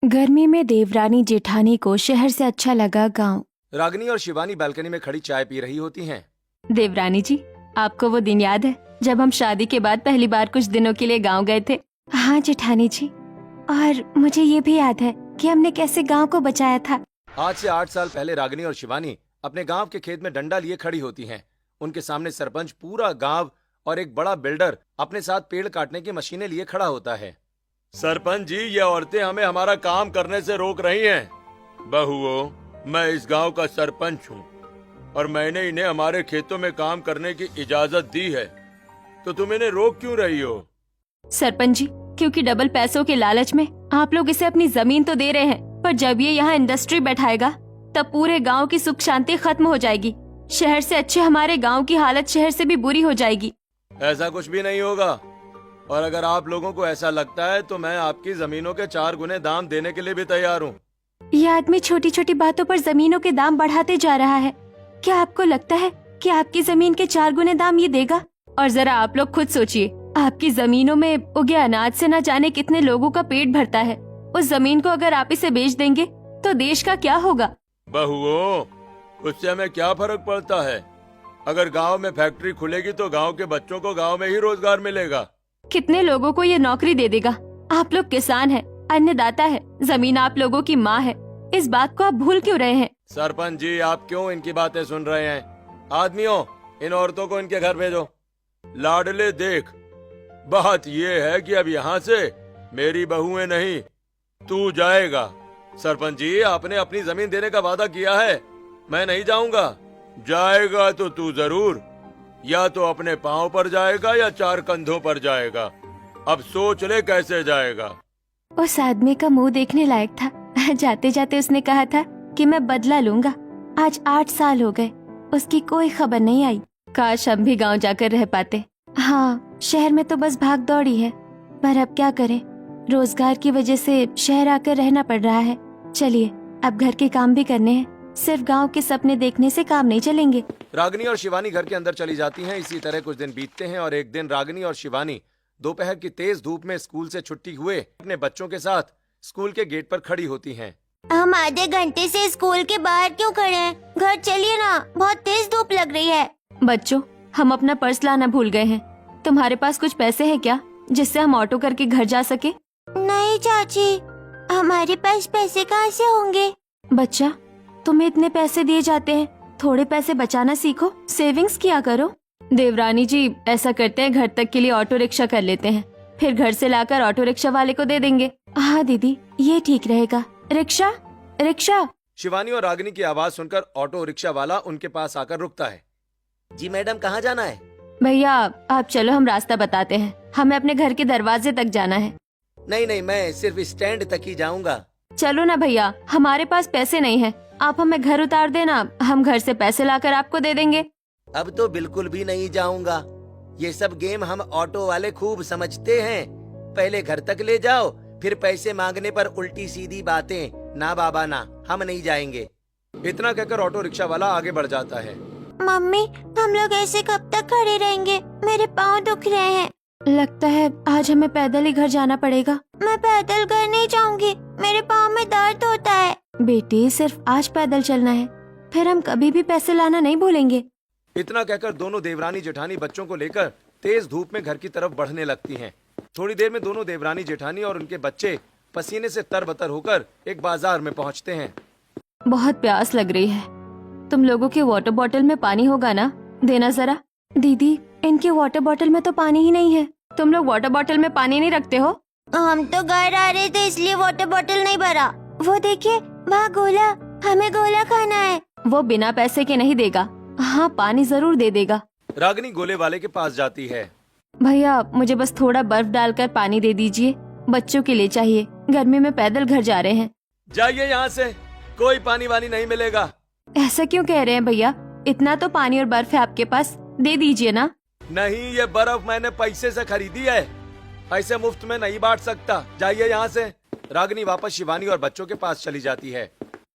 गर्मी में देवरानी जेठानी को शहर से अच्छा लगा गांव। रागिनी और शिवानी बालकनी में खड़ी चाय पी रही होती हैं। देवरानी जी, आपको वो दिन याद है जब हम शादी के बाद पहली बार कुछ दिनों के लिए गांव गए थे? हाँ जेठानी जी, और मुझे ये भी याद है कि हमने कैसे गांव को बचाया था। आज से 8 साल पहले रागिनी और शिवानी अपने गांव के खेत में डंडा लिए खड़ी होती हैं। उनके सामने सरपंच, पूरा गांव और एक बड़ा बिल्डर अपने साथ पेड़ काटने की मशीनें लिए खड़ा होता है। सरपंच जी, ये औरतें हमें हमारा काम करने से रोक रही हैं। बहुओं, मैं इस गांव का सरपंच हूँ और मैंने इन्हें हमारे खेतों में काम करने की इजाजत दी है, तो तुम इन्हें रोक क्यों रही हो? सरपंच जी, क्योंकि डबल पैसों के लालच में आप लोग इसे अपनी जमीन तो दे रहे हैं, पर जब ये यहाँ इंडस्ट्री बैठाएगा तब पूरे गांव की सुख शांति खत्म हो जाएगी। शहर से अच्छे हमारे गांव की हालत शहर से भी बुरी हो जाएगी। ऐसा कुछ भी नहीं होगा, और अगर आप लोगों को ऐसा लगता है तो मैं आपकी जमीनों के 4 गुने दाम देने के लिए भी तैयार हूँ। ये आदमी छोटी छोटी बातों पर जमीनों के दाम बढ़ाते जा रहा है। क्या आपको लगता है कि आपकी जमीन के 4 गुने दाम ये देगा? और जरा आप लोग खुद सोचिए, आपकी जमीनों में उगे अनाज से न जाने कितने लोगों का पेट भरता है। उस जमीन को अगर आप इसे बेच देंगे तो देश का क्या होगा? बहुओं, उससे हमें क्या फर्क पड़ता है? अगर गांव में फैक्ट्री खुलेगी तो गांव के बच्चों को गांव में ही रोजगार मिलेगा। कितने लोगों को ये नौकरी दे देगा? आप लोग किसान हैं, अन्नदाता है, जमीन आप लोगों की माँ है। इस बात को आप भूल क्यों रहे हैं? सरपंच जी, आप क्यों इनकी बातें सुन रहे हैं? आदमियों, इन औरतों को इनके घर भेजो। लाडले देख, बात ये है कि अब यहाँ से मेरी बहुएं नहीं, तू जाएगा। सरपंच जी, आपने अपनी जमीन देने का वादा किया है, मैं नहीं जाऊंगा। जाएगा तो तू जरूर, या तो अपने पाँव पर जाएगा या 4 कंधों पर जाएगा। अब सोच ले कैसे जाएगा। उस आदमी का मुंह देखने लायक था। जाते जाते उसने कहा था कि मैं बदला लूंगा। आज 8 साल हो गए, उसकी कोई खबर नहीं आई। काश हम भी गांव जाकर रह पाते। हाँ, शहर में तो बस भाग दौड़ ही है, पर अब क्या करें, रोजगार की वजह से शहर आकर रहना पड़ रहा है। चलिए, अब घर के काम भी करने हैं, सिर्फ गांव के सपने देखने से काम नहीं चलेंगे। रागिनी और शिवानी घर के अंदर चली जाती हैं। इसी तरह कुछ दिन बीतते हैं और एक दिन रागिनी और शिवानी दोपहर की तेज धूप में स्कूल से छुट्टी हुए अपने बच्चों के साथ स्कूल के गेट पर खड़ी होती हैं। हम आधे घंटे से स्कूल के बाहर क्यों खड़े हैं? घर चलिए ना, बहुत तेज धूप लग रही है। बच्चों, हम अपना पर्स लाना भूल गए हैं। तुम्हारे पास कुछ पैसे हैं क्या, जिससे हम ऑटो करके घर जा सके? नहीं चाची, हमारे पास पैसे कहाँ से होंगे? बच्चा, तुम्हें इतने पैसे दिए जाते हैं, थोड़े पैसे बचाना सीखो, सेविंग्स किया करो। देवरानी जी, ऐसा करते हैं, घर तक के लिए ऑटो रिक्शा कर लेते हैं, फिर घर से लाकर ऑटो रिक्शा वाले को दे देंगे। हाँ दीदी, ये ठीक रहेगा। Rickshaw, rickshaw. शिवानी और रागिनी की आवाज सुनकर ऑटो रिक्शा वाला उनके पास आकर रुकता है। जी मैडम, कहाँ जाना है? भैया आप चलो, हम रास्ता बताते हैं, हमें अपने घर के दरवाजे तक जाना है। नहीं नहीं, मैं सिर्फ स्टैंड तक ही जाऊंगा। चलो ना भैया, हमारे पास पैसे नहीं है, आप हमें घर उतार देना, हम घर से पैसे लाकर आपको दे देंगे। अब तो बिल्कुल भी नहीं जाऊंगा। ये सब गेम हम ऑटो वाले खूब समझते हैं। पहले घर तक ले जाओ, फिर पैसे मांगने पर उल्टी सीधी बातें। ना बाबा ना, हम नहीं जाएंगे। इतना कहकर ऑटो रिक्शा वाला आगे बढ़ जाता है। मम्मी, हम लोग ऐसे कब तक खड़े रहेंगे? मेरे पाँव दुख रहे हैं। लगता है आज हमें पैदल ही घर जाना पड़ेगा। मैं पैदल घर नहीं जाऊंगी, मेरे पाँव में दर्द होता है। बेटी, सिर्फ आज पैदल चलना है, फिर हम कभी भी पैसे लाना नहीं भूलेंगे। इतना कहकर दोनों देवरानी जेठानी बच्चों को लेकर तेज धूप में घर की तरफ बढ़ने लगती हैं। थोड़ी देर में दोनों देवरानी जेठानी और उनके बच्चे पसीने से तरबतर होकर एक बाजार में पहुंचते हैं। बहुत प्यास लग रही है, तुम लोगों के वाटर बॉटल में पानी होगा ना, देना जरा। दीदी, इनके वाटर बॉटल में तो पानी ही नहीं है। तुम लोग वाटर बॉटल में पानी नहीं रखते हो? हम तो घर आ रहे थे इसलिए वाटर बॉटल नहीं भरा। वो देखिए, वहाँ गोला, हमें गोला खाना है। वो बिना पैसे के नहीं देगा, हाँ पानी जरूर दे देगा। रागिनी गोले वाले के पास जाती है। भैया, मुझे बस थोड़ा बर्फ डालकर पानी दे दीजिए, बच्चों के लिए चाहिए, गर्मी में पैदल घर जा रहे हैं। जाइए यहाँ से, कोई पानी वानी नहीं मिलेगा। ऐसा क्यों कह रहे हैं भैया? इतना तो पानी और बर्फ है आपके पास, दे दीजिए ना। नहीं, ये बर्फ मैंने पैसे से खरीदी है, ऐसे मुफ्त में नहीं बांट सकता। जाइए यहाँ से। रागिनी वापस शिवानी और बच्चों के पास चली जाती है।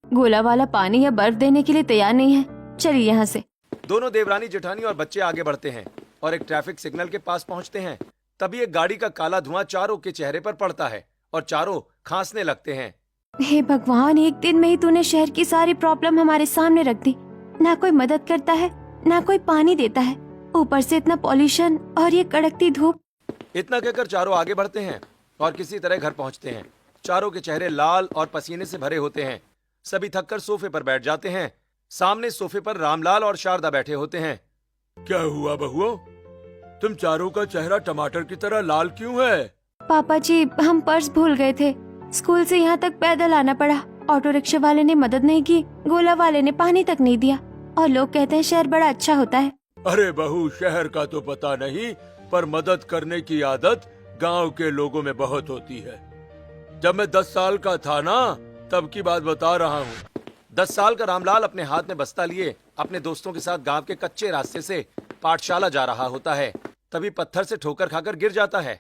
गोला वाला पानी या बर्फ देने के लिए तैयार नहीं है, चलिए यहाँ से। दोनों देवरानी जेठानी और बच्चे आगे बढ़ते हैं और एक ट्रैफिक सिग्नल के पास पहुंचते हैं। तभी एक गाड़ी का काला धुआं चारों के चेहरे पर पड़ता है और चारों खांसने लगते हैं। हे भगवान, एक दिन में ही तूने शहर की सारी प्रॉब्लम हमारे सामने रख दी। ना कोई मदद करता है, ना कोई पानी देता है, ऊपर से इतना पॉल्यूशन और ये कड़कती धूप। इतना कहकर चारों आगे बढ़ते हैं और किसी तरह घर पहुंचते हैं। चारों के चेहरे लाल और पसीने से भरे होते हैं। सभी थककर सोफे पर बैठ जाते हैं। सामने सोफे पर रामलाल और शारदा बैठे होते हैं। क्या हुआ बहुओं? तुम चारों का चेहरा टमाटर की तरह लाल क्यों है? पापा जी, हम पर्स भूल गए थे। स्कूल से यहाँ तक पैदल आना पड़ा। ऑटो रिक्शा वाले ने मदद नहीं की, गोला वाले ने पानी तक नहीं दिया, और लोग कहते हैं शहर बड़ा अच्छा होता है। अरे बहू, शहर का तो पता नहीं, पर मदद करने की आदत गांव के लोगों में बहुत होती है। जब मैं 10 साल का था ना, तब की बात बता रहा हूँ। 10 साल का रामलाल अपने हाथ में बस्ता लिए अपने दोस्तों के साथ गांव के कच्चे रास्ते से पाठशाला जा रहा होता है। तभी पत्थर से ठोकर खाकर गिर जाता है।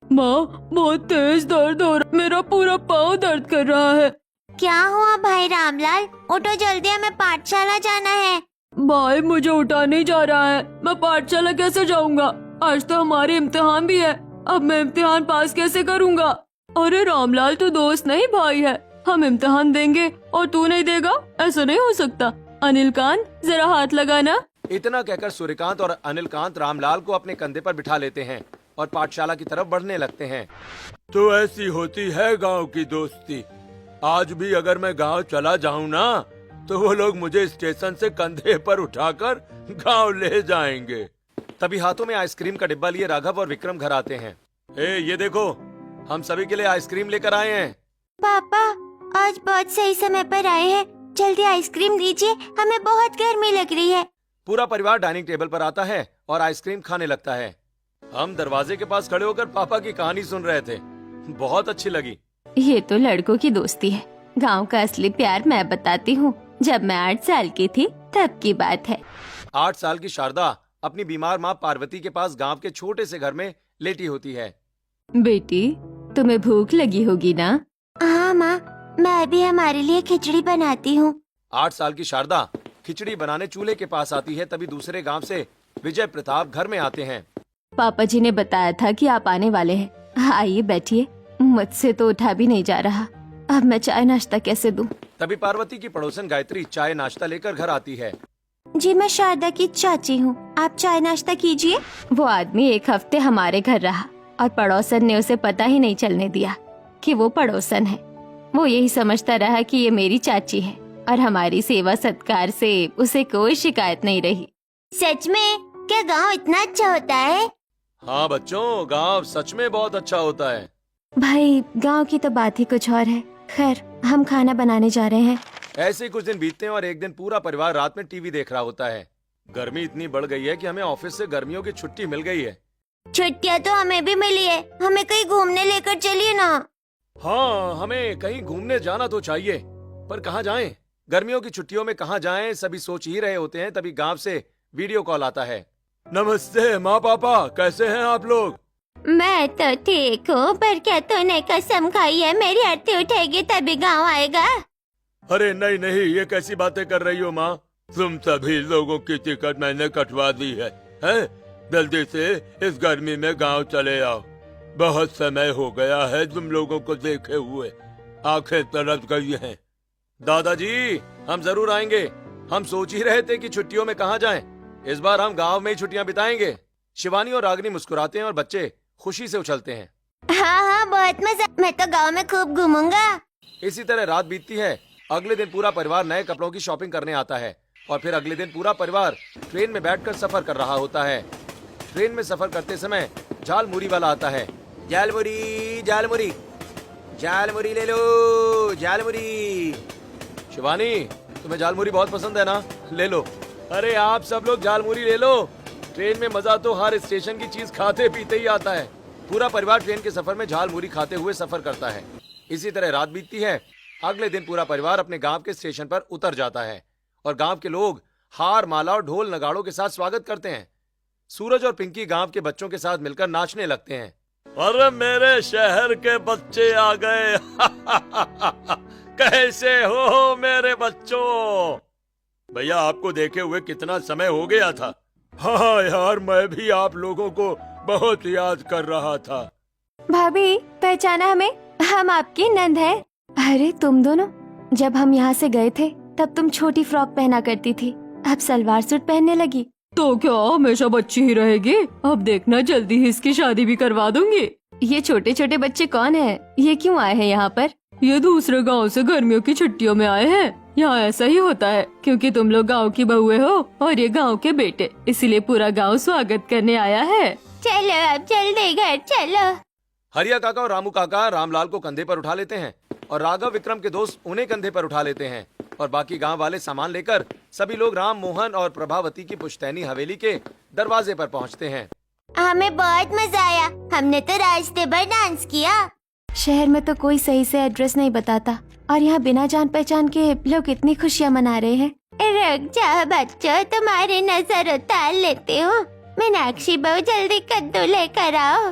माँ, बहुत तेज दर्द हो रहा, मेरा पूरा पाँव दर्द कर रहा है। क्या हुआ भाई रामलाल? उठो जल्दी, हमें पाठशाला जाना है। भाई, मुझे उठा नहीं जा रहा है। मैं पाठशाला कैसे जाऊंगा? आज तो हमारे इम्तिहान भी है। अब मैं इम्तिहान पास कैसे करूंगा? अरे रामलाल, तू दोस्त नहीं भाई है। हम इम्तिहान देंगे और तू नहीं देगा, ऐसा नहीं हो सकता। अनिलकांत, जरा हाथ लगाना। इतना कहकर सूर्यकांत और अनिलकांत रामलाल को अपने कंधे पर बिठा लेते हैं और पाठशाला की तरफ बढ़ने लगते हैं। तो ऐसी होती है गांव की दोस्ती। आज भी अगर मैं गांव चला जाऊं ना, तो वो लोग मुझे स्टेशन से कंधे पर उठाकर गांव ले जाएंगे। तभी हाथों में आइसक्रीम का डिब्बा लिए राघव और विक्रम घर आते हैं। ये देखो, हम सभी के लिए आइसक्रीम लेकर आए हैं। पापा, आज बहुत सही समय पर आए हैं। जल्दी आइसक्रीम दीजिए, हमें बहुत गर्मी लग रही है। पूरा परिवार डाइनिंग टेबल पर आता है और आइसक्रीम खाने लगता है। हम दरवाजे के पास खड़े होकर पापा की कहानी सुन रहे थे। बहुत अच्छी लगी। ये तो लड़कों की दोस्ती है। गांव का असली प्यार मैं बताती हूँ। जब मैं 8 साल की थी, तब की बात है। 8 साल की शारदा अपनी बीमार माँ पार्वती के पास गांव के छोटे से घर में लेटी होती है। बेटी, तुम्हें भूख लगी होगी ना? हाँ माँ, मैं भी हमारे लिए खिचड़ी बनाती हूँ। 8 साल की शारदा खिचड़ी बनाने चूल्हे के पास आती है। तभी दूसरे गांव से विजय प्रताप घर में आते हैं। पापा जी ने बताया था कि आप आने वाले हैं। आइए बैठिए। मुझसे तो उठा भी नहीं जा रहा। अब मैं चाय नाश्ता कैसे दूं? तभी पार्वती की पड़ोसन गायत्री चाय नाश्ता लेकर घर आती है। जी, मैं शारदा की चाची हूँ, आप चाय नाश्ता कीजिए। वो आदमी 1 हफ्ते हमारे घर रहा और पड़ोसन ने उसे पता ही नहीं चलने दिया कि वो पड़ोसन है। वो यही समझता रहा कि ये मेरी चाची है और हमारी सेवा सत्कार से उसे कोई शिकायत नहीं रही। सच में? क्या गांव इतना अच्छा होता है? हाँ बच्चों, गांव सच में बहुत अच्छा होता है। भाई, गांव की तो बात ही कुछ और है। खैर, हम खाना बनाने जा रहे हैं। ऐसे ही कुछ दिन बीतते हैं और एक दिन पूरा परिवार रात में टीवी देख रहा होता है। गर्मी इतनी बढ़ गई है कि हमें ऑफिस से गर्मियों की छुट्टी मिल गई है। छुट्टियाँ तो हमें भी मिली है, हमें कहीं घूमने लेकर चलिए ना। हाँ, हमें कहीं घूमने जाना तो चाहिए, पर कहाँ जाएं? गर्मियों की छुट्टियों में कहाँ जाएं, सभी सोच ही रहे होते हैं। तभी गांव से वीडियो कॉल आता है। नमस्ते माँ पापा, कैसे हैं आप लोग? मैं तो ठीक हूँ, पर क्या तूने कसम खाई है मेरी आरती उठेगी तभी गांव आएगा? अरे नहीं नहीं, ये कैसी बातें कर रही हो माँ? तुम सभी लोगों की टिकट मैंने कटवा दी है। जल्दी से इस गर्मी में गांव चले आओ। बहुत समय हो गया है तुम लोगों को देखे हुए, आंखें तरस गई हैं। दादाजी, हम जरूर आएंगे। हम सोच ही रहे थे कि छुट्टियों में कहाँ जाएं। इस बार हम गांव में ही छुट्टियां बिताएंगे। शिवानी और रागिनी मुस्कुराते हैं और बच्चे खुशी से उछलते हैं। हाँ हाँ, बहुत मजा। मैं तो गांव में खूब घूमूंगा। इसी तरह रात बीतती है। अगले दिन पूरा परिवार नए कपड़ों की शॉपिंग करने आता है और फिर अगले दिन पूरा परिवार ट्रेन में बैठकर सफर कर रहा होता है। ट्रेन में सफर करते समय झाल मुरी वाला आता है। झाल मुरी, झाल मुरी, झाल मुरी ले लो, झाल मुरी। शिवानी, तुम्हें झाल मुरी बहुत पसंद है ना? ले लो। अरे आप सब लोग झाल मुरी ले लो। ट्रेन में मजा तो हर स्टेशन की चीज खाते पीते ही आता है। पूरा परिवार ट्रेन के सफर में झाल मुरी खाते हुए सफर करता है। इसी तरह रात बीतती है। अगले दिन पूरा परिवार अपने गांव के स्टेशन पर उतर जाता है और गांव के लोग हार माला और ढोल नगाड़ों के साथ स्वागत करते हैं। सूरज और पिंकी गांव के बच्चों के साथ मिलकर नाचने लगते हैं। अरे मेरे शहर के बच्चे आ गए। कैसे हो मेरे बच्चों? भैया, आपको देखे हुए कितना समय हो गया था। हाँ यार, मैं भी आप लोगों को बहुत याद कर रहा था। भाभी, पहचाना हमें? हम आपकी नंद हैं। अरे तुम दोनों, जब हम यहाँ से गए थे तब तुम छोटी फ्रॉक पहना करती थी, अब सलवार सूट पहनने लगी। तो क्या हमेशा बच्ची ही रहेगी? अब देखना जल्दी ही इसकी शादी भी करवा दूंगी। ये छोटे छोटे बच्चे कौन हैं? ये क्यों आए हैं यहाँ पर? ये दूसरे गांव से गर्मियों की छुट्टियों में आए हैं। यहाँ ऐसा ही होता है क्योंकि तुम लोग गांव की बहुएं हो और ये गांव के बेटे, इसीलिए पूरा गांव स्वागत करने आया है। चलो अब जल्दी घर चलो। हरिया काका और रामू काका रामलाल को कंधे पर उठा लेते हैं और राघव विक्रम के दोस्त उन्हें कंधे पर उठा लेते हैं और बाकी गांव वाले सामान लेकर सभी लोग राम मोहन और प्रभावती की पुश्तैनी हवेली के दरवाजे पर पहुंचते हैं। हमें बहुत मजा आया, हमने तो रास्ते भर डांस किया। शहर में तो कोई सही से एड्रेस नहीं बताता और यहाँ बिना जान पहचान के लोग इतनी खुशियाँ मना रहे हैं। रुक जाओ बच्चों, तुम्हारी नजर उतार लेते हो। मीनाक्षी बहू जल्दी कद्दू लेकर आओ।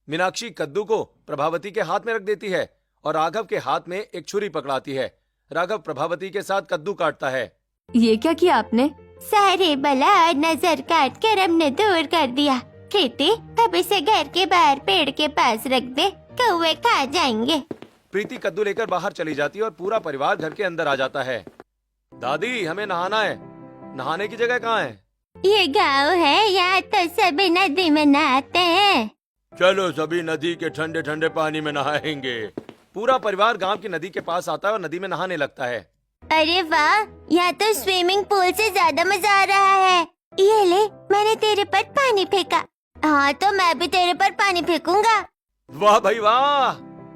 मीनाक्षी कद्दू को प्रभावती के हाथ में रख देती है और राघव के हाथ में एक छुरी पकड़ाती है। राघव प्रभावती के साथ कद्दू काटता है। ये क्या किया आपने? सारे बला और नजर काट कर हमने दूर कर दिया। प्रीति, अब इसे घर के बाहर पेड़ के पास रख दे, कौवे खा जाएंगे। प्रीति कद्दू लेकर बाहर चली जाती है और पूरा परिवार घर के अंदर आ जाता है। दादी, हमें नहाना है। नहाने की जगह कहाँ है? ये गाँव है, यहाँ तो सभी नदी में नहाते हैं। चलो सभी नदी के ठंडे ठंडे पानी में नहाएंगे। पूरा परिवार गांव की नदी के पास आता है और नदी में नहाने लगता है। अरे वाह, यहाँ तो स्विमिंग पूल से ज्यादा मजा आ रहा है। ये ले, मैंने तेरे पर पानी फेंका। हाँ तो मैं भी तेरे पर पानी फेंकूंगा। वाह भाई वाह,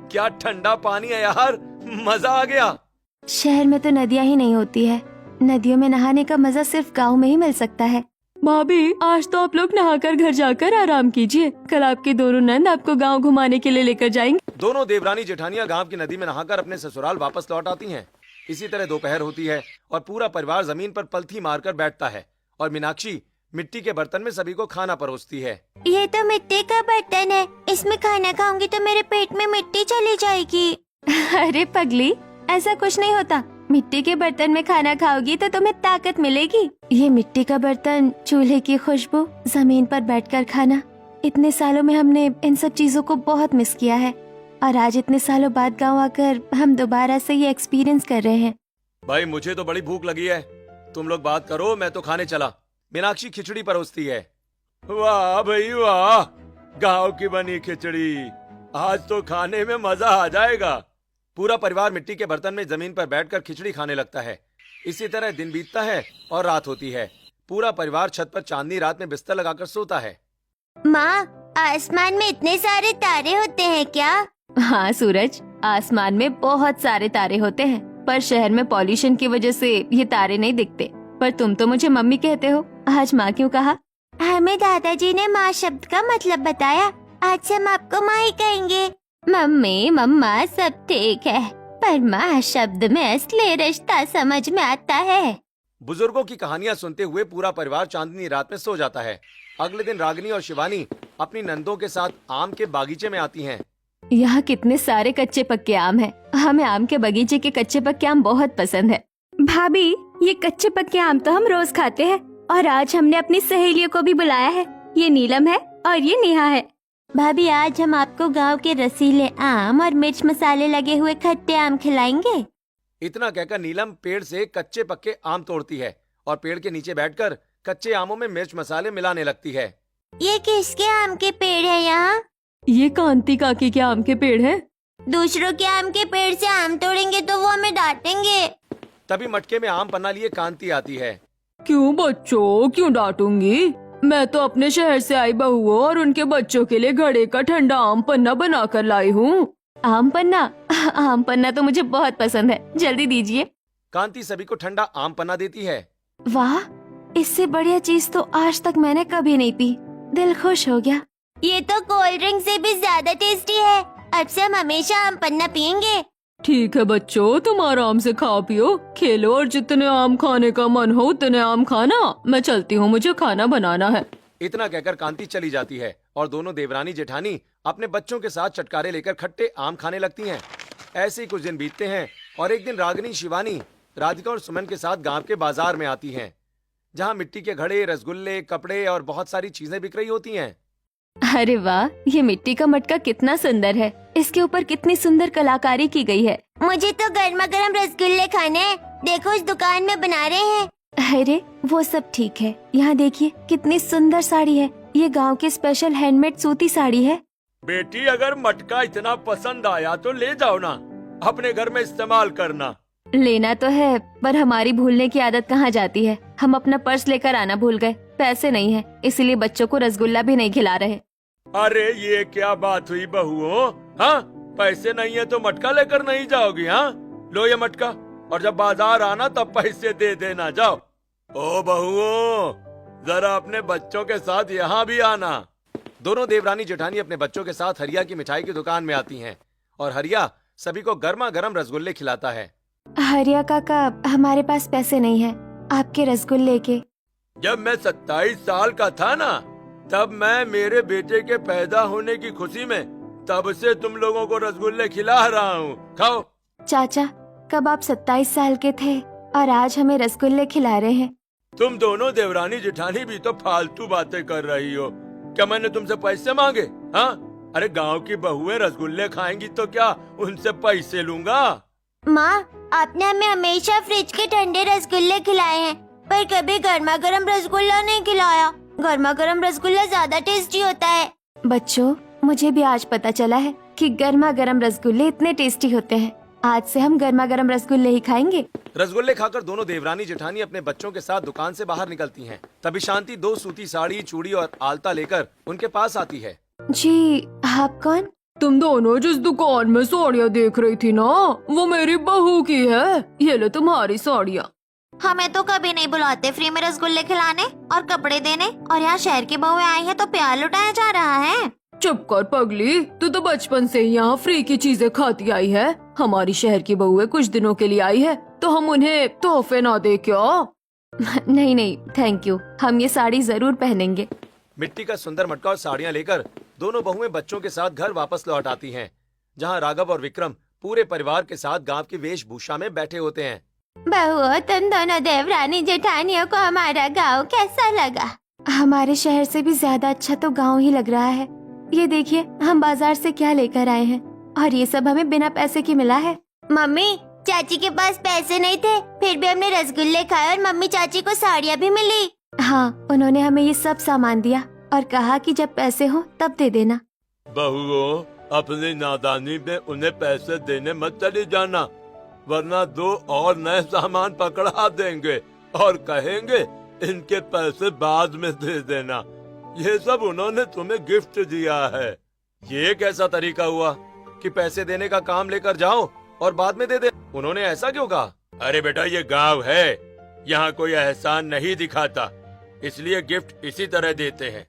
क्या ठंडा पानी है यार, मजा आ गया। शहर में तो नदियाँ ही नहीं होती है, नदियों में नहाने का मजा सिर्फ गाँव में ही मिल सकता है। भाभी, आज तो आप लोग नहाकर घर जाकर आराम कीजिए, कल आपके दोनों नंद आपको गांव घुमाने के लिए लेकर जाएंगे। दोनों देवरानी जेठानियां गांव की नदी में नहाकर अपने ससुराल वापस लौट आती हैं। इसी तरह दोपहर होती है और पूरा परिवार जमीन पर पलथी मारकर बैठता है और मीनाक्षी मिट्टी के बर्तन में सभी को खाना परोसती है। ये तो मिट्टी का बर्तन है, इसमें खाना खाऊंगी तो मेरे पेट में मिट्टी चली जाएगी। अरे पगली, ऐसा कुछ नहीं होता। मिट्टी के बर्तन में खाना खाओगी तो तुम्हें ताकत मिलेगी। ये मिट्टी का बर्तन, चूल्हे की खुशबू, जमीन पर बैठकर खाना, इतने सालों में हमने इन सब चीजों को बहुत मिस किया है और आज इतने सालों बाद गांव आकर हम दोबारा से ये एक्सपीरियंस कर रहे हैं। भाई मुझे तो बड़ी भूख लगी है, तुम लोग बात करो, मैं तो खाने चला। मीनाक्षी खिचड़ी परोसती है। वाह भाई वाह, गाँव की बनी खिचड़ी, आज तो खाने में मजा आ जाएगा। पूरा परिवार मिट्टी के बर्तन में जमीन पर बैठकर खिचड़ी खाने लगता है। इसी तरह दिन बीतता है और रात होती है। पूरा परिवार छत पर चांदनी रात में बिस्तर लगाकर सोता है। माँ, आसमान में इतने सारे तारे होते हैं क्या? हाँ सूरज, आसमान में बहुत सारे तारे होते हैं, पर शहर में पॉल्यूशन की वजह से ये तारे नहीं दिखते। पर तुम तो मुझे मम्मी कहते हो, आज माँ क्यों कहा? हमें दादाजी ने माँ शब्द का मतलब बताया, आज से हम आपको माँ ही कहेंगे। मम्मी मम्मा सब ठीक है, पर माँ शब्द में असली रिश्ता समझ में आता है। बुजुर्गों की कहानियां सुनते हुए पूरा परिवार चांदनी रात में सो जाता है। अगले दिन रागिनी और शिवानी अपनी नंदों के साथ आम के बागीचे में आती हैं। यहाँ कितने सारे कच्चे पक्के आम हैं। हमें आम के बगीचे के कच्चे पक्के आम बहुत पसंद है। भाभी, ये कच्चे पक्के आम तो हम रोज खाते हैं और आज हमने अपनी सहेलियों को भी बुलाया है। ये नीलम है और ये नेहा है। भाभी, आज हम आपको गांव के रसीले आम और मिर्च मसाले लगे हुए खट्टे आम खिलाएंगे। इतना कहकर नीलम पेड़ से कच्चे पक्के आम तोड़ती है और पेड़ के नीचे बैठकर कच्चे आमों में मिर्च मसाले मिलाने लगती है। ये किसके आम के पेड़ है यहाँ? ये कांति काकी के आम के पेड़ है। दूसरों के आम के पेड़ से आम तोड़ेंगे तो वो हमें डांटेंगे। तभी मटके में आम पन्ना लिए कांति आती है। क्यों बच्चों, क्यों डांटूंगी? मैं तो अपने शहर से आई बहू और उनके बच्चों के लिए घड़े का ठंडा आम पन्ना बना कर लाई हूँ। आम पन्ना? आम पन्ना तो मुझे बहुत पसंद है, जल्दी दीजिए। कांति सभी को ठंडा आम पन्ना देती है। वाह, इससे बढ़िया चीज तो आज तक मैंने कभी नहीं पी। दिल खुश हो गया। ये तो कोल्ड ड्रिंक से भी ज्यादा टेस्टी है। अब से हम हमेशा आम पन्ना पियेंगे। ठीक है बच्चों, तुम आराम से खा पियो, खेलो और जितने आम खाने का मन हो उतने आम खाना। मैं चलती हूँ, मुझे खाना बनाना है। इतना कहकर कांति चली जाती है और दोनों देवरानी जेठानी अपने बच्चों के साथ चटकारे लेकर खट्टे आम खाने लगती हैं। ऐसे ही कुछ दिन बीतते हैं और एक दिन रागिनी, शिवानी, राधिका और सुमन के साथ गांव के बाजार में आती हैं, जहां मिट्टी के घड़े, रसगुल्ले, कपड़े और बहुत सारी चीजें बिक रही होती हैं। अरे वाह, ये मिट्टी का मटका कितना सुंदर है। इसके ऊपर कितनी सुंदर कलाकारी की गई है। मुझे तो गर्मा गर्म रसगुल्ले खाने हैं। देखो इस दुकान में बना रहे हैं। अरे वो सब ठीक है, यहाँ देखिए कितनी सुंदर साड़ी है। ये गांव की स्पेशल हैंडमेड सूती साड़ी है। बेटी अगर मटका इतना पसंद आया तो ले जाओ ना, अपने घर में इस्तेमाल करना। लेना तो है, पर हमारी भूलने की आदत कहाँ जाती है। हम अपना पर्स लेकर आना भूल गए, पैसे नहीं है, इसीलिए बच्चों को रसगुल्ला भी नहीं खिला रहे। अरे ये क्या बात हुई बहुओं? हाँ, पैसे नहीं है तो मटका लेकर नहीं जाओगी? हाँ, लो ये मटका, और जब बाजार आना तब पैसे दे देना। जाओ। ओ बहुओं, जरा अपने बच्चों के साथ यहाँ भी आना। दोनों देवरानी जेठानी अपने बच्चों के साथ हरिया की मिठाई की दुकान में आती हैं और हरिया सभी को गर्मा गर्म रसगुल्ले खिलाता है। हरिया काका, हमारे पास पैसे नहीं है आपके रसगुल्ले के। जब मैं 27 साल का था ना, तब मैं मेरे बेटे के पैदा होने की खुशी में तब से तुम लोगों को रसगुल्ले खिला रहा हूँ। खाओ। चाचा, कब आप 27 साल के थे और आज हमें रसगुल्ले खिला रहे हैं? तुम दोनों देवरानी जेठानी भी तो फालतू बातें कर रही हो। क्या मैंने तुमसे पैसे मांगे? हाँ, अरे गांव की बहुएं रसगुल्ले खाएंगी तो क्या उनसे पैसे लूंगा? माँ, आपने हमें हमेशा फ्रिज के ठंडे रसगुल्ले खिलाए हैं, पर कभी गर्मा गर्म रसगुल्ला नहीं खिलाया। गर्मा गर्म रसगुल्ला ज्यादा टेस्टी होता है। बच्चों, मुझे भी आज पता चला है कि गर्मा गर्म रसगुल्ले इतने टेस्टी होते हैं। आज से हम गर्मा गर्म रसगुल्ले ही खाएंगे। रसगुल्ले खाकर दोनों देवरानी जेठानी अपने बच्चों के साथ दुकान से बाहर निकलती हैं। तभी शांति 2 सूती साड़ी, चूड़ी और आलता लेकर उनके पास आती है। जी, आप कौन? तुम दोनों जिस दुकान में साड़ियाँ देख रही थी ना, वो मेरी बहू की है। ये लो तुम्हारी साड़ियाँ। हमें तो कभी नहीं बुलाते फ्री में रसगुल्ले खिलाने और कपड़े देने, और यहाँ शहर की बहुएं आई हैं तो प्यार लुटाया जा रहा है। चुप कर पगली, तू तो बचपन से ही यहाँ फ्री की चीजें खाती आई है। हमारी शहर की बहुएं कुछ दिनों के लिए आई है तो हम उन्हें तोहफे ना दे क्या? नहीं नहीं, थैंक यू, हम ये साड़ी जरूर पहनेंगे। मिट्टी का सुंदर मटका और साड़ियाँ लेकर दोनों बहुएं बच्चों के साथ घर वापस लौट आती हैं, जहाँ राघव और विक्रम पूरे परिवार के साथ गांव की वेशभूषा में बैठे होते हैं। बहुओं, तुम दोनों देवरानी जेठानियों को हमारा गाँव कैसा लगा? हमारे शहर से भी ज्यादा अच्छा तो गांव ही लग रहा है। ये देखिए, हम बाजार से क्या लेकर आए हैं और ये सब हमें बिना पैसे की मिला है। मम्मी, चाची के पास पैसे नहीं थे, फिर भी हमने रसगुल्ले खाए और मम्मी चाची को साड़ियाँ भी मिली। हाँ, उन्होंने हमें ये सब सामान दिया और कहा कि जब पैसे हो तब दे देना। बहुओं, अपनी नादानी में उन्हें पैसे देने मत चली जाना, वरना 2 और नए सामान पकड़ा देंगे और कहेंगे इनके पैसे बाद में दे देना। ये सब उन्होंने तुम्हें गिफ्ट दिया है। ये कैसा तरीका हुआ कि पैसे देने का काम लेकर जाओ और बाद में दे दे? उन्होंने ऐसा क्यों कहा? अरे बेटा, ये गांव है, यहाँ कोई एहसान नहीं दिखाता, इसलिए गिफ्ट इसी तरह देते हैं।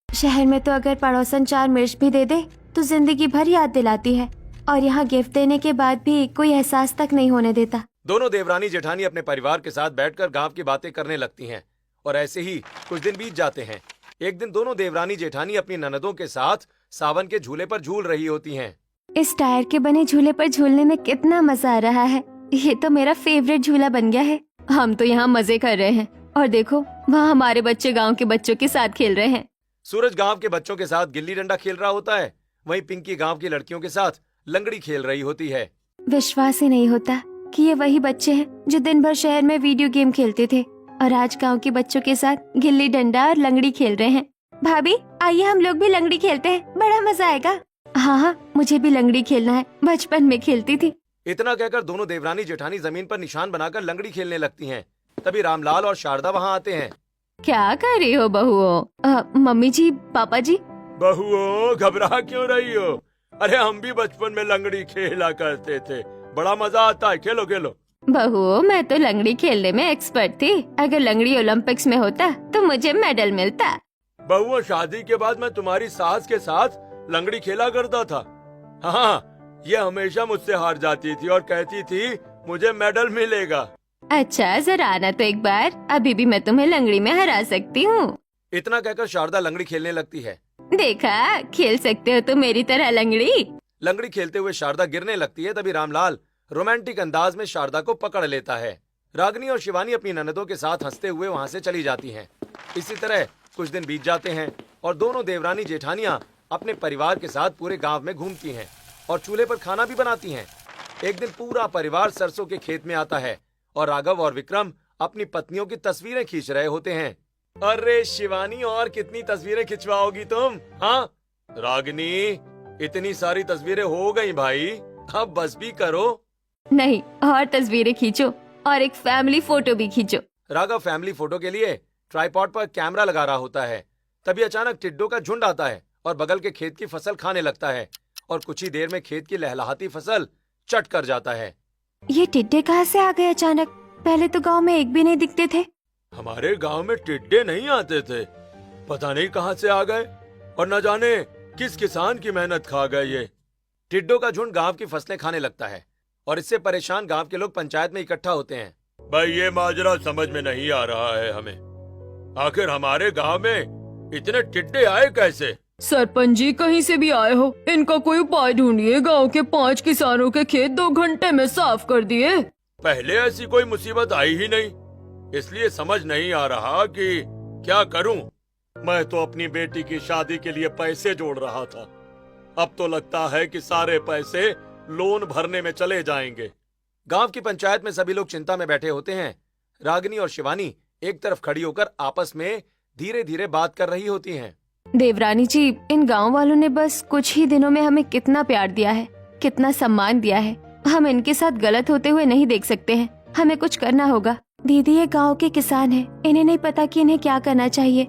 शहर में तो अगर पड़ोसन 4 मिर्च भी दे दे तो जिंदगी भर याद दिलाती है, और यहाँ गिफ्ट देने के बाद भी कोई एहसास तक नहीं होने देता। दोनों देवरानी जेठानी अपने परिवार के साथ बैठकर गांव की बातें करने लगती हैं और ऐसे ही कुछ दिन बीत जाते हैं। एक दिन दोनों देवरानी जेठानी अपनी ननदों के साथ सावन के झूले पर झूल रही होती हैं। इस टायर के बने झूले पर झूलने में कितना मजा आ रहा है। ये तो मेरा फेवरेट झूला बन गया है। हम तो यहाँ मजे कर रहे हैं और देखो, वहाँ हमारे बच्चे गांव के बच्चों के साथ खेल रहे हैं। सूरज गांव के बच्चों के साथ गिल्ली डंडा खेल रहा होता है, वहीं पिंकी गांव की लड़कियों के साथ लंगड़ी खेल रही होती है। विश्वास ही नहीं होता कि ये वही बच्चे हैं जो दिन भर शहर में वीडियो गेम खेलते थे और आज गांव के बच्चों के साथ गिल्ली डंडा और लंगड़ी खेल रहे हैं। भाभी, आइए हम लोग भी लंगड़ी खेलते हैं, बड़ा मजा आएगा। हाँ हाँ, मुझे भी लंगड़ी खेलना है, बचपन में खेलती थी। इतना कहकर दोनों देवरानी जेठानी जमीन पर निशान बनाकर लंगड़ी खेलने लगती हैं। तभी रामलाल और शारदा वहाँ आते हैं। क्या कर रही हो बहुओं? मम्मी जी, पापा जी। बहुओं, घबरा क्यों रही हो? अरे हम भी बचपन में लंगड़ी खेला करते थे, बड़ा मजा आता है, खेलो खेलो। बहुओं, मैं तो लंगड़ी खेलने में एक्सपर्ट थी। अगर लंगड़ी ओलंपिक्स में होता तो मुझे मेडल मिलता। बहुओं, शादी के बाद मैं तुम्हारी सास के साथ लंगड़ी खेला करता था। हाँ, ये हमेशा मुझसे हार जाती थी और कहती थी मुझे मेडल मिलेगा। अच्छा, जरा आना तो एक बार, अभी भी मैं तुम्हें लंगड़ी में हरा सकती हूँ। इतना कहकर शारदा लंगड़ी खेलने लगती है। देखा, खेल सकते हो तो मेरी तरह लंगड़ी। लंगड़ी खेलते हुए शारदा गिरने लगती है। तभी रामलाल रोमांटिक अंदाज में शारदा को पकड़ लेता है। रागनी और शिवानी अपनी ननदों के साथ हंसते हुए वहाँ से चली जाती हैं। इसी तरह कुछ दिन बीत जाते हैं और दोनों देवरानी जेठानियाँ अपने परिवार के साथ पूरे गांव में घूमती हैं और चूल्हे पर खाना भी बनाती हैं। एक दिन पूरा परिवार सरसों के खेत में आता है और राघव और विक्रम अपनी पत्नियों की तस्वीरें खींच रहे होते हैं। अरे शिवानी, और कितनी तस्वीरें खिंचवाओगी तुम? हाँ रागिनी, इतनी सारी तस्वीरें हो गई भाई, अब बस भी करो। नहीं, और तस्वीरें खींचो और एक फैमिली फोटो भी खींचो। राघव फैमिली फोटो के लिए ट्राइपॉड पर कैमरा लगा रहा होता है। तभी अचानक टिड्डों का झुंड आता है और बगल के खेत की फसल खाने लगता है और कुछ ही देर में खेत की लहलहाती फसल चट कर जाता है। ये टिड्डे कहाँ से आ गए अचानक? पहले तो गांव में एक भी नहीं दिखते थे। हमारे गांव में टिड्डे नहीं आते थे, पता नहीं कहां से आ गए और न जाने किस किसान की मेहनत खा गए ये। टिड्डों का झुंड गांव की फसलें खाने लगता है और इससे परेशान गांव के लोग पंचायत में इकट्ठा होते हैं। भाई ये माजरा समझ में नहीं आ रहा है हमें, आखिर हमारे गांव में इतने टिड्डे आए कैसे? सरपंच जी, कहीं से भी आए हो, इनका कोई उपाय ढूंढिए। गांव के 5 किसानों के खेत 2 घंटे में साफ कर दिए। पहले ऐसी कोई मुसीबत आई ही नहीं, इसलिए समझ नहीं आ रहा कि क्या करूं। मैं तो अपनी बेटी की शादी के लिए पैसे जोड़ रहा था, अब तो लगता है कि सारे पैसे लोन भरने में चले जाएंगे। गांव की पंचायत में सभी लोग चिंता में बैठे होते हैं। रागिनी और शिवानी एक तरफ खड़ी होकर आपस में धीरे धीरे बात कर रही होती हैं। देवरानी जी, इन गांव वालों ने बस कुछ ही दिनों में हमें कितना प्यार दिया है, कितना सम्मान दिया है। हम इनके साथ गलत होते हुए नहीं देख सकते हैं, हमें कुछ करना होगा। दीदी ये गांव के किसान हैं, इन्हें नहीं पता कि इन्हें क्या करना चाहिए,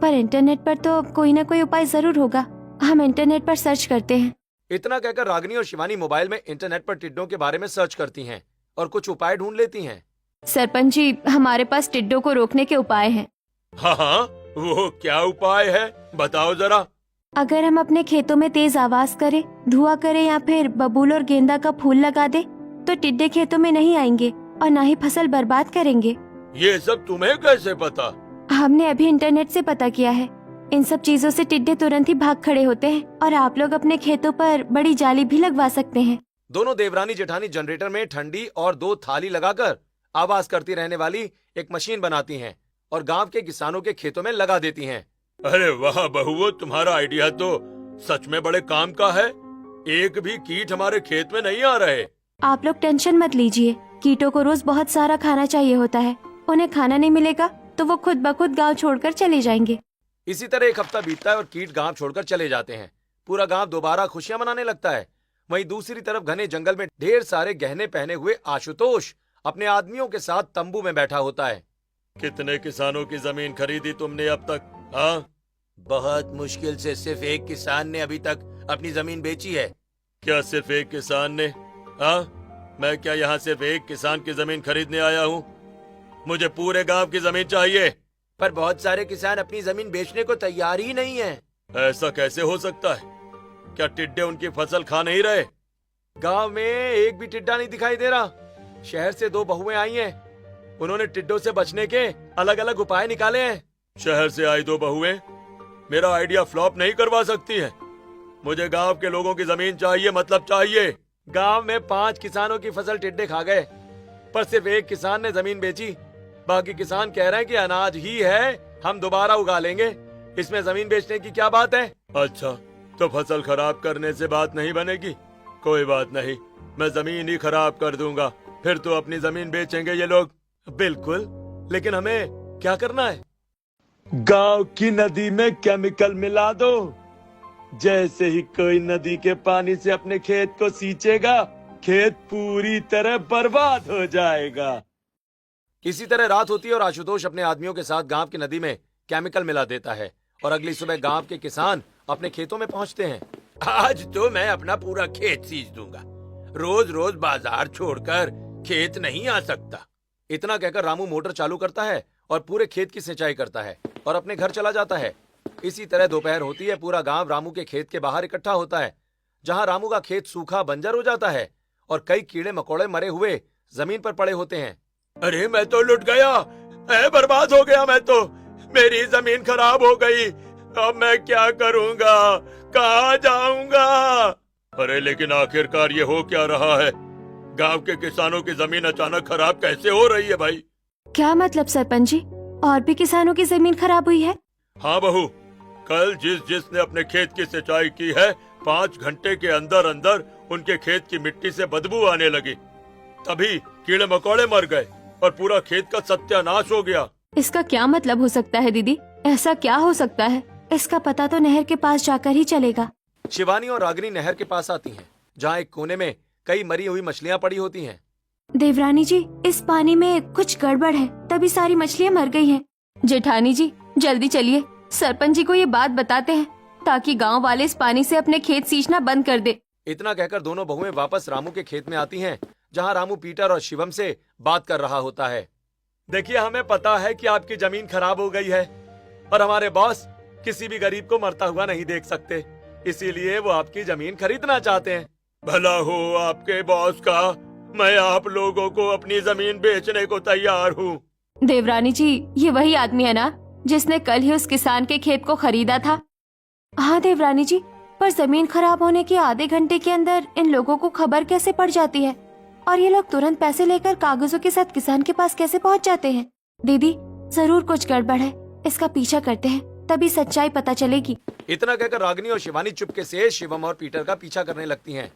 पर इंटरनेट पर तो कोई न कोई उपाय जरूर होगा। हम इंटरनेट पर सर्च करते हैं। इतना कहकर रागिनी और शिवानी मोबाइल में इंटरनेट पर टिड्डों के बारे में सर्च करती हैं और कुछ उपाय ढूंढ लेती हैं। सरपंच जी, हमारे पास टिड्डों को रोकने के उपाय हैं। हाँ हाँ, वो क्या उपाय है, बताओ जरा। अगर हम अपने खेतों में तेज आवाज करें, धुआं करें या फिर बबूल और गेंदा का फूल लगा दे तो टिड्डे खेतों में नहीं आएंगे और न ही फसल बर्बाद करेंगे। ये सब तुम्हें कैसे पता? हमने अभी इंटरनेट से पता किया है। इन सब चीजों से टिड्डे तुरंत ही भाग खड़े होते हैं और आप लोग अपने खेतों पर बड़ी जाली भी लगवा सकते हैं। दोनों देवरानी जेठानी जनरेटर में ठंडी और 2 थाली लगाकर आवाज करती रहने वाली एक मशीन बनाती हैं और गांव के किसानों के खेतों में लगा देती हैं। अरे वाह बहुओं, तुम्हारा आइडिया तो सच में बड़े काम का है। एक भी कीट हमारे खेत में नहीं आ रहे। आप लोग टेंशन मत लीजिए, कीटों को रोज बहुत सारा खाना चाहिए होता है। उन्हें खाना नहीं मिलेगा तो वो खुद ब खुद गाँव छोड़कर चले जाएंगे। इसी तरह एक हफ्ता बीतता है और कीट गांव छोड़कर चले जाते हैं। पूरा गांव दोबारा खुशियां मनाने लगता है। वहीं दूसरी तरफ घने जंगल में ढेर सारे गहने पहने हुए आशुतोष अपने आदमियों के साथ तंबू में बैठा होता है। कितने किसानों की जमीन खरीदी तुमने अब तक? हाँ, बहुत मुश्किल से सिर्फ एक किसान ने अभी तक अपनी जमीन बेची है। क्या सिर्फ एक किसान ने? हाँ, मैं क्या यहाँ सिर्फ एक किसान की जमीन खरीदने आया हूँ? मुझे पूरे गांव की जमीन चाहिए। पर बहुत सारे किसान अपनी जमीन बेचने को तैयार ही नहीं है। ऐसा कैसे हो सकता है? क्या टिड्डे उनकी फसल खा नहीं रहे? गांव में एक भी टिड्डा नहीं दिखाई दे रहा। शहर से 2 बहुएं आई हैं, उन्होंने टिड्डों से बचने के अलग अलग उपाय निकाले हैं। शहर से आई 2 बहुएं मेरा आइडिया फ्लॉप नहीं करवा सकती हैं। मुझे गांव के लोगों की जमीन चाहिए, मतलब चाहिए। गांव में 5 किसानों की फसल टिड्डे खा गए, पर सिर्फ एक किसान ने जमीन बेची। बाकी किसान कह रहे हैं कि अनाज ही है, हम दोबारा उगा लेंगे, इसमें जमीन बेचने की क्या बात है। अच्छा, तो फसल खराब करने से बात नहीं बनेगी? कोई बात नहीं, मैं जमीन ही खराब कर दूंगा, फिर तो अपनी जमीन बेचेंगे ये लोग। बिल्कुल, लेकिन हमें क्या करना है? गांव की नदी में केमिकल मिला दो। जैसे ही कोई नदी के पानी से अपने खेत को सींचेगा, खेत पूरी तरह बर्बाद हो जाएगा। इसी तरह रात होती है और आशुतोष अपने आदमियों के साथ गांव की नदी में केमिकल मिला देता है और अगली सुबह गांव के किसान अपने खेतों में पहुंचते हैं। आज तो मैं अपना पूरा खेत सींच दूंगा, रोज रोज बाजार छोड़कर खेत नहीं आ सकता। इतना कहकर रामू मोटर चालू करता है और पूरे खेत की सिंचाई करता है और अपने घर चला जाता है। इसी तरह दोपहर होती है। पूरा गांव रामू के खेत के बाहर इकट्ठा होता है, जहां रामू का खेत सूखा बंजर हो जाता है और कई कीड़े मकोड़े मरे हुए जमीन पर पड़े होते हैं। अरे मैं तो लुट गया, बर्बाद हो गया मैं तो, मेरी जमीन खराब हो गई। अब मैं क्या करूंगा, कहाँ जाऊंगा? अरे लेकिन आखिरकार ये हो क्या रहा है? गांव के किसानों की जमीन अचानक खराब कैसे हो रही है भाई? क्या मतलब सरपंच जी, और भी किसानों की जमीन खराब हुई है? हाँ बहू, कल जिसने अपने खेत की सिंचाई की है, 5 घंटे के अंदर अंदर उनके खेत की मिट्टी से बदबू आने लगी। तभी कीड़े मकोड़े मर गए और पूरा खेत का सत्यानाश हो गया। इसका क्या मतलब हो सकता है दीदी? ऐसा क्या हो सकता है? इसका पता तो नहर के पास जाकर ही चलेगा। शिवानी और रागिनी नहर के पास आती हैं, जहाँ एक कोने में कई मरी हुई मछलियाँ पड़ी होती हैं। देवरानी जी, इस पानी में कुछ गड़बड़ है, तभी सारी मछलियाँ मर गई हैं। जेठानी जी, जल्दी चलिए, सरपंच जी को ये बात बताते हैं ताकि गांव वाले इस पानी से अपने खेत सींचना बंद कर दे। इतना कहकर दोनों बहुएं वापस रामू के खेत में आती हैं, जहाँ रामू पीटर और शिवम से बात कर रहा होता है। देखिए, हमें पता है कि आपकी जमीन खराब हो गई है और हमारे बॉस किसी भी गरीब को मरता हुआ नहीं देख सकते, इसीलिए वो आपकी जमीन खरीदना चाहते हैं। भला हो आपके बॉस का, मैं आप लोगों को अपनी जमीन बेचने को तैयार हूँ। देवरानी जी, ये वही आदमी है ना जिसने कल ही उस किसान के खेत को खरीदा था? हाँ देवरानी जी, पर जमीन खराब होने के आधे घंटे के अंदर इन लोगों को खबर कैसे पड़ जाती है और ये लोग तुरंत पैसे लेकर कागजों के साथ किसान के पास कैसे पहुंच जाते हैं? दीदी, जरूर कुछ गड़बड़ है, इसका पीछा करते हैं, तभी सच्चाई पता चलेगी। इतना कहकर रागिनी और शिवानी चुपके से शिवम और पीटर का पीछा करने लगती हैं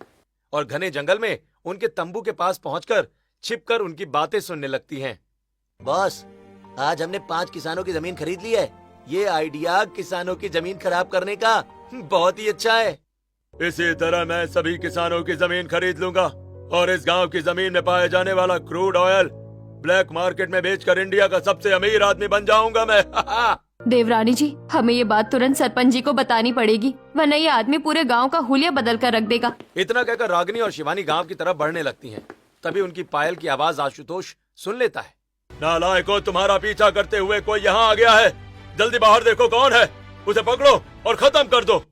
और घने जंगल में उनके तंबू के पास पहुंचकर छिपकर उनकी बातें सुनने लगती हैं। बॉस, आज हमने 5 किसानों की जमीन खरीद ली है। ये आइडिया किसानों की जमीन खराब करने का बहुत ही अच्छा है। इसी तरह मैं सभी किसानों की जमीन खरीद लूंगा और इस गांव की जमीन में पाया जाने वाला क्रूड ऑयल ब्लैक मार्केट में बेचकर इंडिया का सबसे अमीर आदमी बन जाऊंगा मैं। देवरानी जी, हमें ये बात तुरंत सरपंच जी को बतानी पड़ेगी, वरना ये आदमी पूरे गांव का हुलिया बदल कर रख देगा। इतना कहकर रागिनी और शिवानी गांव की तरफ बढ़ने लगती हैं। तभी उनकी पायल की आवाज आशुतोष सुन लेता है। नालायकों, तुम्हारा पीछा करते हुए कोई यहाँ आ गया है, जल्दी बाहर देखो कौन है, उसे पकड़ो और खत्म कर दो।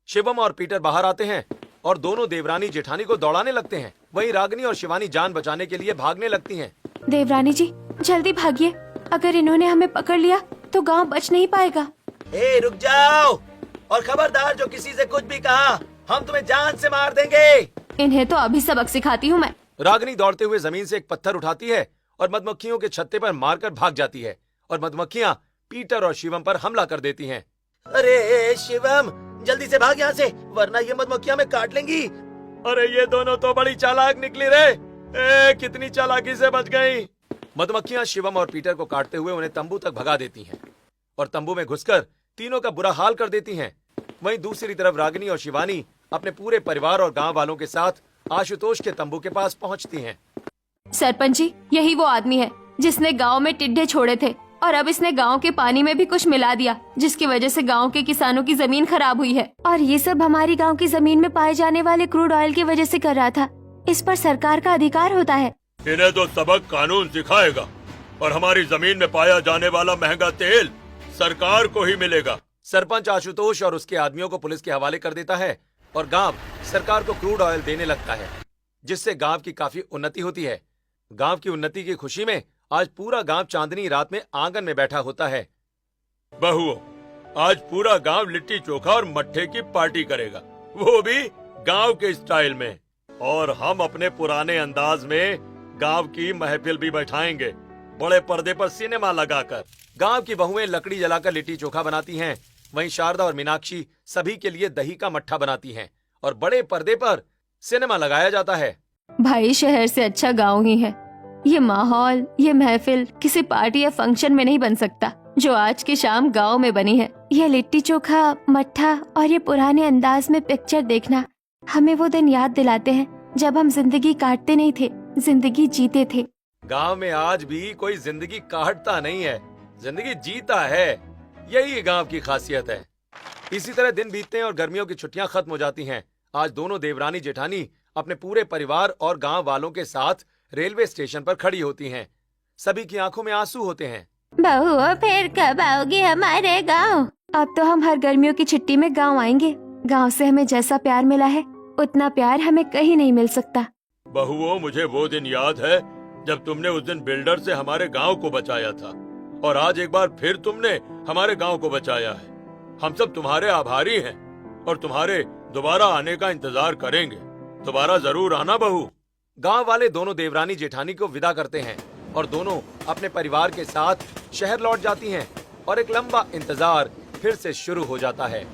शिवम और पीटर बाहर आते हैं और दोनों देवरानी जेठानी को दौड़ाने लगते हैं। वहीं रागिनी और शिवानी जान बचाने के लिए भागने लगती हैं। देवरानी जी, जल्दी भागिए, अगर इन्होंने हमें पकड़ लिया तो गांव बच नहीं पाएगा। ए, रुक जाओ और खबरदार, जो किसी से कुछ भी कहा हम तुम्हें जान से मार देंगे। इन्हें तो अभी सबक सिखाती हूँ मैं। रागिनी दौड़ते हुए जमीन से एक पत्थर उठाती है और मधुमक्खियों के छत्ते पर मारकर भाग जाती है और मधुमक्खियाँ पीटर और शिवम पर हमला कर देती हैं। अरे शिवम, जल्दी से भाग यहाँ से, वरना ये मधुमक्खियाँ में काट लेंगी। अरे ये दोनों तो बड़ी चालाक निकली रे, कितनी चालाकी से बच गई। मधुमक्खियाँ शिवम और पीटर को काटते हुए उन्हें तंबू तक भगा देती हैं और तंबू में घुसकर तीनों का बुरा हाल कर देती हैं। वहीं दूसरी तरफ रागिनी और शिवानी अपने पूरे परिवार और गांव वालों के साथ आशुतोष के तंबू के पास पहुंचती हैं। सरपंच जी, यही वो आदमी है जिसने गांव में टिड्डे छोड़े थे और अब इसने गांव के पानी में भी कुछ मिला दिया, जिसकी वजह से गांव के किसानों की जमीन खराब हुई है। और ये सब हमारी गांव की जमीन में पाए जाने वाले क्रूड ऑयल की वजह से कर रहा था। इस पर सरकार का अधिकार होता है। इन्हें तो सबक कानून सिखाएगा और हमारी जमीन में पाया जाने वाला महंगा तेल सरकार को ही मिलेगा। सरपंच आशुतोष और उसके आदमियों को पुलिस के हवाले कर देता है और गांव सरकार को क्रूड ऑयल देने लगता है, जिससे गांव की काफी उन्नति होती है। गांव की उन्नति की खुशी में आज पूरा गांव चांदनी रात में आंगन में बैठा होता है। बहुओं, आज पूरा गांव लिट्टी चोखा और मट्ठे की पार्टी करेगा, वो भी गांव के स्टाइल में, और हम अपने पुराने अंदाज में गांव की महफिल भी बैठाएंगे, बड़े पर्दे पर सिनेमा लगाकर। गांव की बहुएं लकड़ी जलाकर लिट्टी चोखा बनाती हैं। वहीं शारदा और मीनाक्षी सभी के लिए दही का मट्ठा बनाती हैं और बड़े पर्दे पर सिनेमा लगाया जाता है। भाई, शहर से अच्छा गांव ही है। ये माहौल, ये महफिल किसी पार्टी या फंक्शन में नहीं बन सकता जो आज की शाम गांव में बनी है। ये लिट्टी चोखा, मट्ठा और ये पुराने अंदाज में पिक्चर देखना हमें वो दिन याद दिलाते हैं जब हम जिंदगी काटते नहीं थे, जिंदगी जीते थे। गांव में आज भी कोई जिंदगी काटता नहीं है, जिंदगी जीता है। यही गांव की खासियत है। इसी तरह दिन बीतते हैं और गर्मियों की छुट्टियां खत्म हो जाती हैं। आज दोनों देवरानी जेठानी अपने पूरे परिवार और गांव वालों के साथ रेलवे स्टेशन पर खड़ी होती हैं। सभी की आंखों में आंसू होते हैं। बहुओं, फिर कब आओगे हमारे गांव? अब तो हम हर गर्मियों की छुट्टी में गांव आएंगे। गांव से हमें जैसा प्यार मिला है उतना प्यार हमें कहीं नहीं मिल सकता। बहुओं, मुझे वो दिन याद है जब तुमने उस दिन बिल्डर से हमारे गांव को बचाया था और आज एक बार फिर तुमने हमारे गांव को बचाया है। हम सब तुम्हारे आभारी हैं और तुम्हारे दोबारा आने का इंतजार करेंगे। दोबारा जरूर आना बहू। गांव वाले दोनों देवरानी जेठानी को विदा करते हैं और दोनों अपने परिवार के साथ शहर लौट जाती हैं और एक लंबा इंतजार फिर से शुरू हो जाता है।